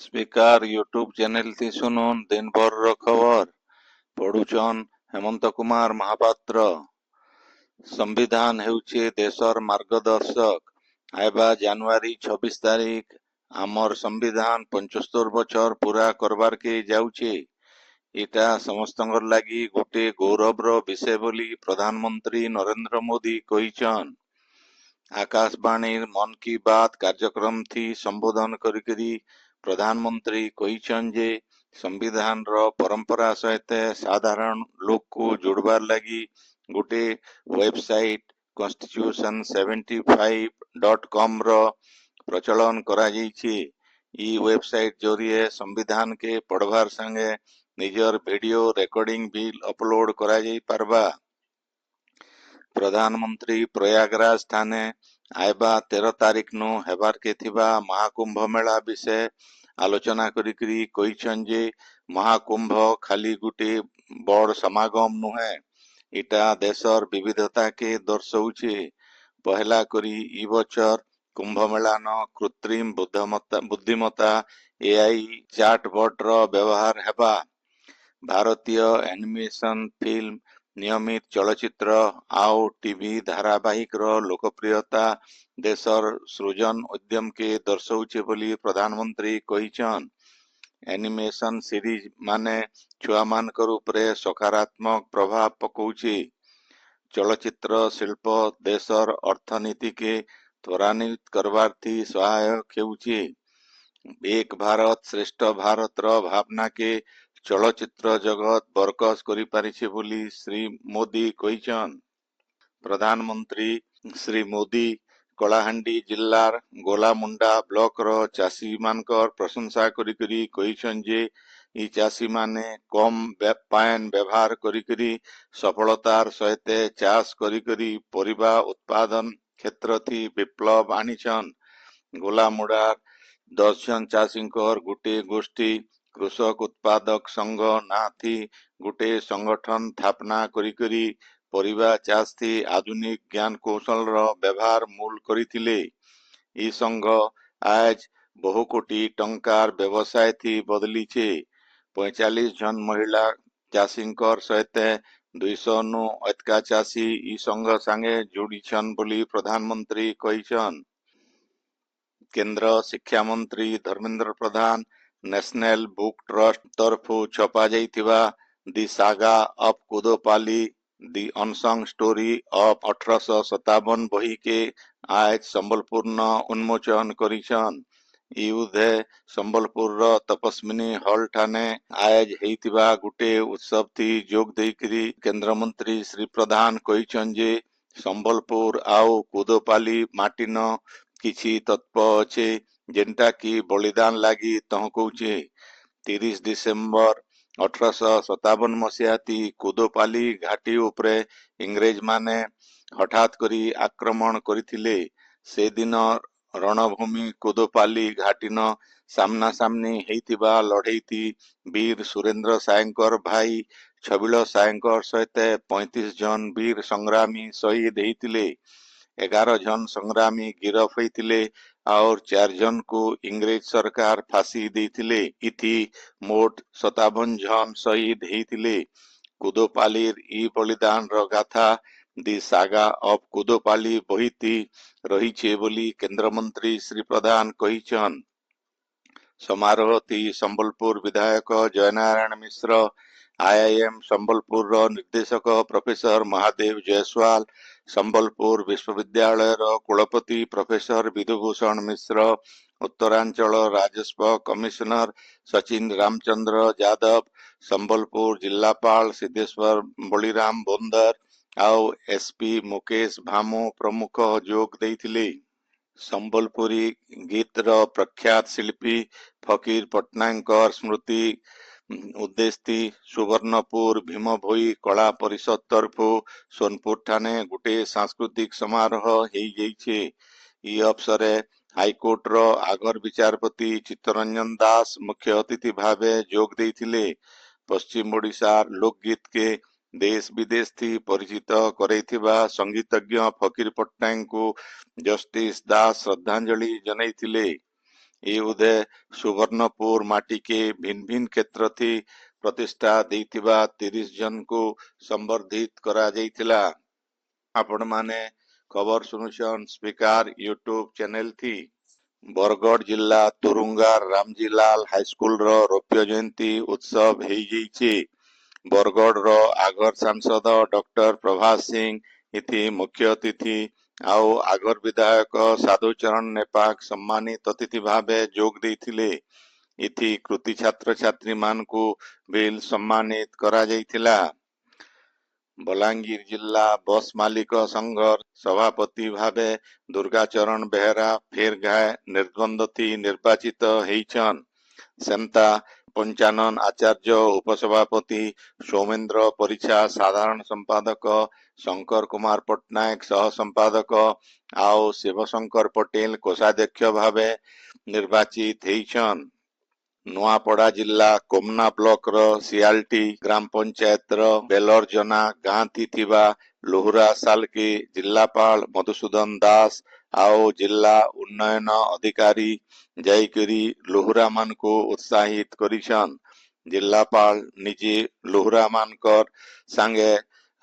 Speaker YouTube channel ती सुनुन दिन भर खबर पढ़ुचन हेमंत कुमार महापात्र। संविधान हेउछे देशर मार्गदर्शक। आइबा जनवरी 26 तारीख आमर संविधान 75 बछर पूरा करबार के जाउछे। इटा समस्तंगर लागी गोटे गौरवर विषय बोली प्रधानमंत्री नरेंद्र मोदी कहिछन। आकाशवाणी मन की बात कार्यक्रम थी संबोधन करी प्रधानमंत्री कहिछन जे संविधान रो परंपरा सहित साधारण लोक को जोड़बार लगी गोटे वेबसाइट constitution75.com रो प्रचलन करा जाइछे। ई वेबसाइट जरिए संविधान के पढ़वार संगे निजर वीडियो रिकॉर्डिंग भी अपलोड करा जाई पारबा। प्रधानमंत्री प्रयागराज थाने आइबा 13 तारीख नु हेबार के थिबा महाकुंभ मेला विषय आलोचना करी कहिछन जे महाकुंभ खाली गुटे बड़ समागम नुहे, इटा देशर विविधता के दर्शाउछे। पहला करी ई बछर कुंभ मेला न कृत्रिम बुद्धिमत्ता एआई चैटबॉट रो व्यवहार हेबा। भारतीय एनिमेशन फिल्म नियमित चलचित्र आउ टीवी धारावाहिक रो लोकप्रियता देशर सृजन उद्यम के दर्शाउछे बोली प्रधानमंत्री कहिछन। एनिमेशन सीरीज माने छुआ मानकर उपरे सकारात्मक प्रभाव पकौछे। चलचित्र शिल्प देशर अर्थनीति के त्वरान्वित करबार थी सहायक हेउछे। एक भारत श्रेष्ठ भारत रो भावना के चलचित्र जगत बरकस करी पारिछे बोली श्री मोदी कहिछन। प्रधानमंत्री श्री मोदी कलाहांडी जिल्लार गोलामुंडा ब्लॉक रो चासी मानकर प्रशंसा करी कहिछन जे ई चासी माने कम पायन व्यवहार करी सफलतार सहित चाष करी परिबा उत्पादन क्षेत्र थी विप्लव आनिछन। गोलामुंडार 10 जन चाषींकर गुटे गोष्ठी कृषक उत्पादक संघ ना थी गुटे संगठन स्थापना करी परिबा चाष थी आधुनिक ज्ञान कौशल रो व्यवहार मूल करिथिले। ई संघ आज बहु कोटी टंकार व्यवसाय थी बदलीछे। 45 जन महिला चाषींकर सहित 200 नु अतका चाषी ई संघ संगे जोड़ीछन बोली प्रधानमंत्री कहिछन। केंद्र शिक्षा मंत्री Dharmendra Pradhan national book trust तरफु छपा जाइथिबा the saga of Kudopali the unsung story of 1857 बही के आज संबलपुर न उन्मोचन करिछन। युद्धे संबलपुर रो तपस्विनी हॉल ठाने आज हेइतिबा गुटे उत्सव थी जोग देकरी केंद्र मंत्री श्री प्रधान कहिछन जे संबलपुर आउ कुदोपाली माटी न किछि तत्व अच्छे जेनटा की बलिदान लागी तहकौछे। 30 डिसेम्बर 1857 मसीहा थी कुदोपाली घाटी उपरे इंग्रेज माने हठात करी आक्रमण करिथिले। से दिन रणभूमि कुदोपाली घाटी न सामना सामनी हेइतिबा लड़ाई थी वीर सुरेंद्र सायंकर भाई छबिल सायंकर सहित 35 जन वीर संग्रामी शहीद हेइतिले। 11 जन संग्रामी गिरफ होइतिले और 4 जन को इंग्रेज सरकार फांसी देइतिले। इथि मोट 57 जन शहीद हेइतिले। कुदोपालीर ई बलिदान रो गाथा दि सागा ऑफ कुदोपाली बहिती रहिछे बोली केंद्र मंत्री श्री प्रधान कहिछन। समारोह थी संबलपुर विधायक जयनारायण मिश्र, आईआईएम संबलपुर रो निर्देशक प्रोफेसर महादेव जयसवाल, संबलपुर विश्वविद्यालय रो कुलपति प्रोफेसर विधुभूषण मिश्र, उत्तरांचल राजस्व कमिश्नर सचिन रामचंद्र यादव, संबलपुर जिलापाल सिद्धेश्वर बलिराम बोंदर आउ एसपी मुकेश भामो प्रमुख जोग देइथिले। संबलपुरी गीत रो प्रख्यात शिल्पी फकीर पट्टनायकर स्मृति उद्देश्य सुवर्णपुर भीम भोई कला परिषद तरफु सोनपुर ठाने गुटे सांस्कृतिक समारोह हेई जाइछे। ई अवसरे हाईकोर्ट रो आगर विचारपति चित्तरंजन दास मुख्य अतिथि भावे जोग देइथिले। पश्चिम ओडिशार लोकगीत के देश विदेश थी परिचित करैथिबा संगीतज्ञ फकीर पट्टनायक को जस्टिस दास श्रद्धांजलि जनैथिले। ଏ ଉଦେ ସୁବର୍ଣ୍ଣପୁର ମାଟିକେ ଭିନ୍ ଭିନ୍ କ୍ଷେତ୍ରଥି ପ୍ରତିଷ୍ଠା ଦେଇଥିବା 30 ଜଣଙ୍କୁ ସମ୍ବର୍ଦ୍ଧିତ କରାଯାଇଥିଲା। ଆପଣମାନେ ଖବର ଶୁଣୁଛନ୍ ସ୍ପିକାର ୟୁଟ୍ୟୁବ ଚ୍ୟାନେଲ थी। बरगढ़ जिला तुरुंगार रामजीलाल हाईस्कूल रो रौप्य जयंती उत्सव ହେଇଯାଇଛି। बरगढ़ रो आगर सांसद डॉक्टर प्रभास सिंह इति मुख्य अतिथि ଆଉ ଆଗର ବିଧାୟକ ସାଧୁଚରଣ ନେପାକ ସମ୍ମାନିତ ଅତିଥି ଭାବେ ଯୋଗ ଦେଇଥିଲେ। ଏଥି କୃତି ଛାତ୍ରଛାତ୍ରୀମାନଙ୍କୁ ବିଲ୍ ସମ୍ମାନିତ କରାଯାଇଥିଲା। ବଲାଙ୍ଗୀର ଜିଲ୍ଲା ବସ୍ ମାଲିକ ସଂଘର ସଭାପତି ଭାବେ ଦୁର୍ଗାଚରଣ ବେହେରା ଫେର ଘାଏ ନିର୍ଦ୍ୱନ୍ଦତି ନିର୍ବାଚିତ ହେଇଛନ୍। ସେନ୍ତା ପଞ୍ଚାନନ ଆଚାର୍ଯ୍ୟ ଉପସଭାପତି, ସୌମେନ୍ଦ୍ର ପରିଛା ସାଧାରଣ ସମ୍ପାଦକ, ଶଙ୍କର କୁମାର ପଟ୍ଟନାୟକ ସହ ସମ୍ପାଦକ ଆଉ ଶିବଶଙ୍କର ପଟେଲ କୋଷାଧ୍ୟକ୍ଷ ଭାବେ ନିର୍ବାଚିତ ହେଇଛନ୍। ନୂଆପଡ଼ା ଜିଲ୍ଲା କୋମନା ବ୍ଲକର ସିଆଲଟି ଗ୍ରାମ ପଞ୍ଚାୟତର ବେଲରଜନା ଗାଁଥି ଥିବା ଲୁହୁରା ସାଲକେ ଜିଲ୍ଲାପାଳ ମଧୁସୂଦନ ଦାସ ଆଉ ଜିଲ୍ଲା ଉନ୍ନୟନ ଅଧିକାରୀ ଯାଇକରି ଲୁହୁରା ମାନଙ୍କୁ ଉତ୍ସାହିତ କରିଛନ୍। ଜିଲ୍ଲାପାଳ ନିଜେ ଲୁହୁରା ମାନଙ୍କର ସାଙ୍ଗେ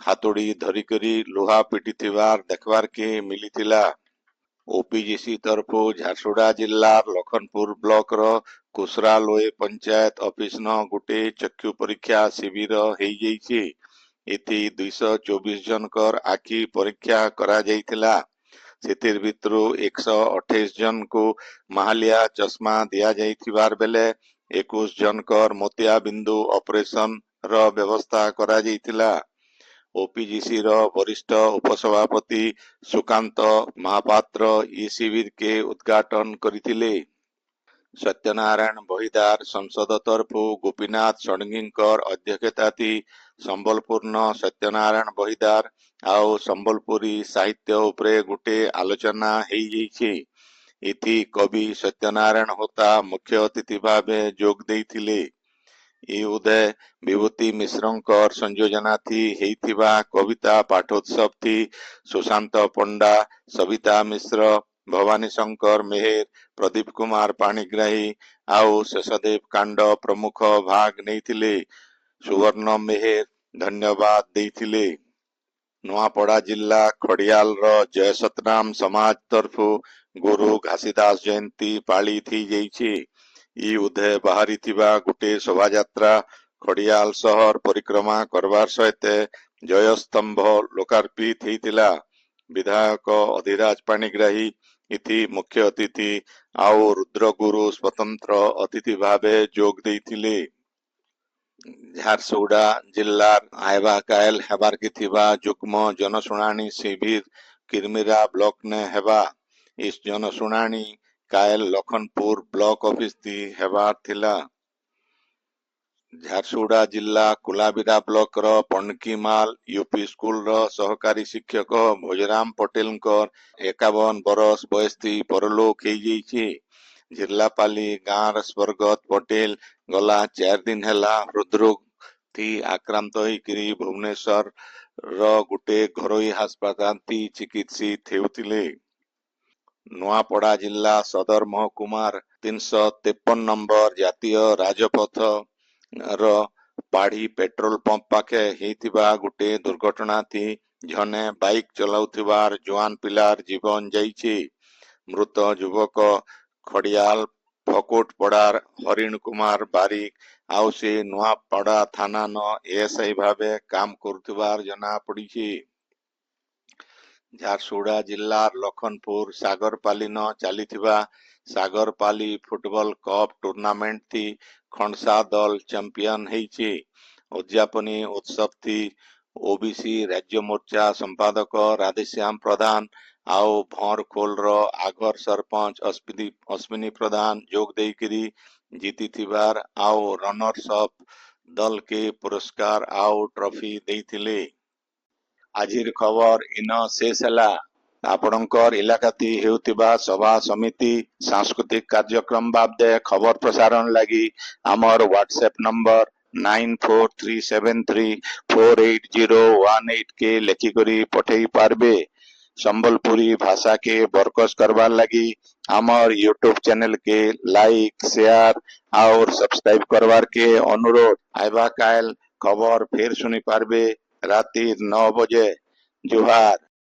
ହାତୁଡ଼ି ଧରିକରି ଲୁହା ପିଟିଥିବାର ଦେଖବାରକେ ମିଳିଥିଲା। ओपीजीसी तरफु झारसुगुड़ा जिल्ला लखनपुर ब्लॉकर कुसरा लोए पंचायत ऑफिस न गुटे चक्षु परीक्षा शिविर ହେଇଯାଇଛି। ଏଥି 224 ଜଣଙ୍କର ଆଖି ପରୀକ୍ଷା କରାଯାଇଥିଲା। ସେଥିର ଭିତରୁ 128 ଜଣଙ୍କୁ ମାହାଲିଆ ଚଷମା ଦିଆଯାଇଥିବାର ବେଲେ 21 ଜଣଙ୍କର ମୋତିଆ ବିନ୍ଦୁ ଅପରେସନ ର ବ୍ୟବସ୍ଥା କରାଯାଇଥିଲା। ओपीजीसी ର वरिष्ठ उपसभापति सुकांत महापात्र ई शिविर के उद्घाटन କରିଥିଲେ। सत्यनारायण बहिदार संसद तरफु गोपीनाथ षडंगीकर अध्यक्षताथि संबलपुर न सत्यनारायण बहिदार ଆଉ ସମ୍ବଲପୁରୀ ସାହିତ୍ୟ ଉପରେ ଗୋଟେ ଆଲୋଚନା ହେଇଯାଇଛି। ଏଥି କବି ସତ୍ୟନାରାୟଣ ହୋତା ମୁଖ୍ୟ ଅତିଥି ଭାବେ ଯୋଗ ଦେଇଥିଲେ। ଏ ଉଦୟ ବିଭୂତି ମିଶ୍ରଙ୍କର ସଂଯୋଜନାଥି ହେଇଥିବା କବିତା ପାଠୋତ୍ସବ थी ସୁଶାନ୍ତ ପଣ୍ଡା, ସବିତା ମିଶ୍ର, ଭବାନୀ ଶଙ୍କର ମେହେର, ପ୍ରଦୀପ କୁମାର ପାଣିଗ୍ରାହୀ ଆଉ ଶେଷଦେବ କାଣ୍ଡ ପ୍ରମୁଖ ଭାଗ ନେଇଥିଲେ। ସୁବର୍ଣ୍ଣ ମେହେର ଧନ୍ୟବାଦ ଦେଇଥିଲେ। ନୂଆପଡ଼ା ଜିଲ୍ଲା ଖଡ଼ିଆଲର ଜୟ ସତନାମ ସମାଜ ତରଫୁ ଗୁରୁ ଘାସିଦାସ ଜୟନ୍ତୀ ପାଳିତ ହେଇଯାଇଛି। ଇ ଉଦୟ ବାହାରିଥିବା ଗୋଟେ ଶୋଭାଯାତ୍ରା ଖଡ଼ିଆଲ ସହର ପରିକ୍ରମା କରବାର ସହିତ ଜୟସ୍ତମ୍ଭ ଲୋକାର୍ପିତ ହେଇଥିଲା। ବିଧାୟକ ଅଧିରାଜ ପାଣିଗ୍ରାହୀ ଇତି ମୁଖ୍ୟ ଅତିଥି ଆଉ ରୁଦ୍ରଗୁରୁ ସ୍ୱତନ୍ତ୍ର ଅତିଥି ଭାବେ ଯୋଗ ଦେଇଥିଲେ। ଝାରସୁଗୁଡ଼ା ଜିଲ୍ଲାର ଆଇବା କାଏଲ ହେବାରକେ ଥିବା ଯୁଗ୍ମ ଜନଶୁଣାଣି ଶିବିର କିରମିରା ବ୍ଲକ ନେ ହେବା। ଇ ଜନଶୁଣାଣି କାଏଲ ଲଖନପୁର ବ୍ଲକ ଅଫିସ ଥି ହେବାର ଥିଲା। ଝାରସୁଗୁଡ଼ା ଜିଲ୍ଲା କୁଲାବିରା ବ୍ଲକର ପଣ୍ଡକିମାଲ ୟୁପି ସ୍କୁଲର ସହକାରୀ ଶିକ୍ଷକ ଭୋଜରାମ ପଟେଲଙ୍କର 51 ବରଷ ବୟସଥି ପରଲୋକ ହେଇଯାଇଛି। ଜିଲ୍ଲାପାଲି ଗାଁର ସ୍ୱର୍ଗତ ପଟେଲ ଗଲା 4 ଦିନ ହେଲା ହୃଦରୋଗ ଥି ଆକ୍ରାନ୍ତ ହେଇକରି ଭୁବନେଶ୍ୱର ର ଗୋଟେ ଘରୋଇ ହାସପାତାଲ ଥି ଚିକିତ୍ସିତ ହେଉଥିଲେ। ନୂଆପଡ଼ା ଜିଲ୍ଲା ସଦର ମହକୁମାର 353 ନମ୍ବର ଜାତୀୟ ରାଜପଥ ର ପାଢ଼ୀ ପେଟ୍ରୋଲ ପମ୍ପ ପାଖେ ହେଇଥିବା ଗୋଟେ ଦୁର୍ଘଟଣା ଥି ଜଣେ ବାଇକ ଚଲାଉଥିବାର ଜୁଆନ ପିଲାର ଜୀବନ ଯାଇଛି। ମୃତ ଯୁବକ ଖଡ଼ିଆଲ ଫକୁଟପଡ଼ାର ହରିଣ କୁମାର ବାରିକ ଆଉ ସେ ନୂଆପଡ଼ା ଥାନା ନ ଏଏସଆଇ ଭାବେ କାମ କରୁଥିବାର ଜଣା ପଡ଼ିଛି। ଝାରସୁଗୁଡ଼ା ଜିଲ୍ଲାର ଲଖନପୁର ସାଗରପାଲି ନ ଚାଲିଥିବା ସାଗରପାଲି ଫୁଟବଲ କପ୍ ଟୁର୍ଣ୍ଣାମେଣ୍ଟ ଥି ଖଣ୍ଡସା ଦଳ ଚାମ୍ପିୟନ ହେଇଛି। ଉଦ୍ଯାପନୀ ଉତ୍ସବ ଥି ଓବିସି ରାଜ୍ୟ ମୋର୍ଚ୍ଚା ସମ୍ପାଦକ ରାଧେଶ୍ୟାମ ପ୍ରଧାନ ଆଉ ଭଁରଖୋଲର ଆଗର ସରପଞ୍ଚ ଅଶ୍ବିନୀ ପ୍ରଧାନ ଯୋଗ ଦେଇକରି ଜିତିଥିବାର ଆଉ ରନର୍ସ ଅପ୍ ଦଲକେ ପୁରସ୍କାର ଆଉ ଟ୍ରଫି ଦେଇଥିଲେ। ଆଜିର ଖବର ଇନ ଶେଷ ହେଲା। ଆପଣଙ୍କର ଇଲାକାତି ହେଉଥିବା ସଭା ସମିତି ସାଂସ୍କୃତିକ କାର୍ଯ୍ୟକ୍ରମ ବାବଦେ ଖବର ପ୍ରସାରଣ ଲାଗି ଆମର ହ୍ୱାଟ୍ସଆପ ନମ୍ବର 9437348018 କେ ଲେଖିକରି ପଠେଇ ପାରବେ। संबलपुरी भाषा के बरकस करवार लगी आमर यूट्यूब चैनल के लाइक शेयर और सब्सक्राइब करवार के अनुरोध। आइबा काल खबर फिर सुनी पारबे राति 9 बजे। जोहार।